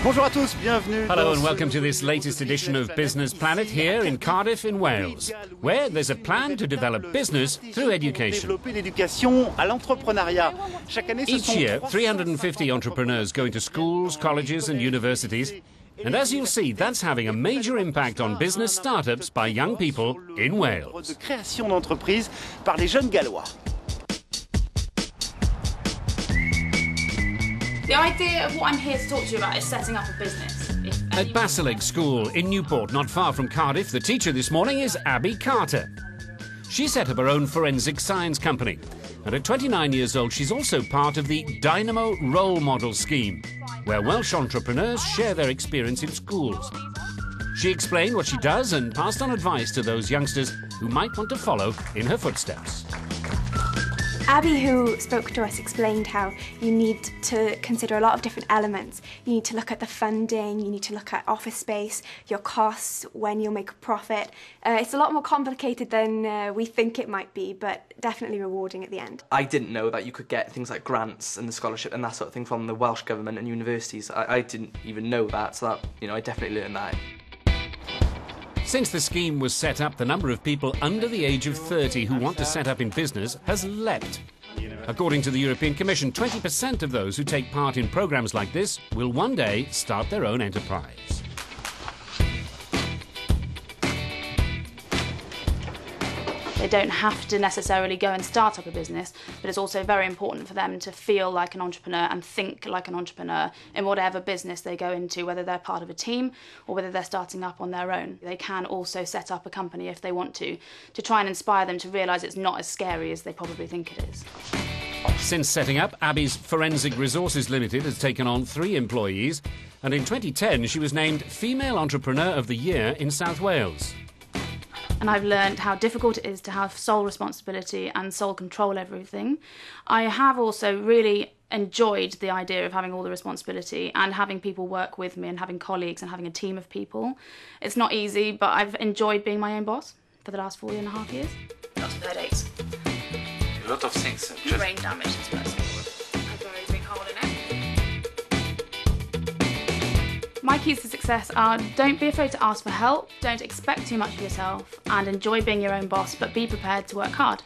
Bonjour à tous, bienvenue. Hello and welcome to this latest edition of Business Planet here in Cardiff in Wales, where there's a plan to develop business through education. Each year, 350 entrepreneurs go into schools, colleges and universities, and as you'll see, that's having a major impact on business startups by young people in Wales. De création d'entreprises par les jeunes Gallois. The idea of what I'm here to talk to you about is setting up a business. At Bassaleg School in Newport, not far from Cardiff, the teacher this morning is Abi Carter. She set up her own forensic science company, and at 29 years old she's also part of the Dynamo Role Models scheme, where Welsh entrepreneurs share their experience in schools. She explained what she does and passed on advice to those youngsters who might want to follow in her footsteps. Abi, who spoke to us, explained how you need to consider a lot of different elements. You need to look at the funding, you need to look at office space, your costs, when you'll make a profit. It's a lot more complicated than we think it might be, but definitely rewarding at the end. I didn't know that you could get things like grants and the scholarship and that sort of thing from the Welsh Government and universities. I didn't even know that, so that, I definitely learned that. Since the scheme was set up, the number of people under the age of 30 who want to set up in business has leapt. According to the European Commission, 20% of those who take part in programs like this will one day start their own enterprise. They don't have to necessarily go and start up a business, but it's also very important for them to feel like an entrepreneur and think like an entrepreneur in whatever business they go into, whether they're part of a team or whether they're starting up on their own. They can also set up a company if they want to try and inspire them to realise it's not as scary as they probably think it is. Since setting up, Abi's Forensic Resources Limited has taken on 3 employees, and in 2010 she was named Female Entrepreneur of the Year in South Wales. And I've learned how difficult it is to have sole responsibility and sole control over everything. I have also really enjoyed the idea of having all the responsibility and having people work with me and having colleagues and having a team of people. It's not easy, but I've enjoyed being my own boss for the last 4.5 years. Lots of headaches. A lot of things. Brain damage, this person. A very big hole in it. My keys to success are: don't be afraid to ask for help, don't expect too much of yourself, and enjoy being your own boss, but be prepared to work hard.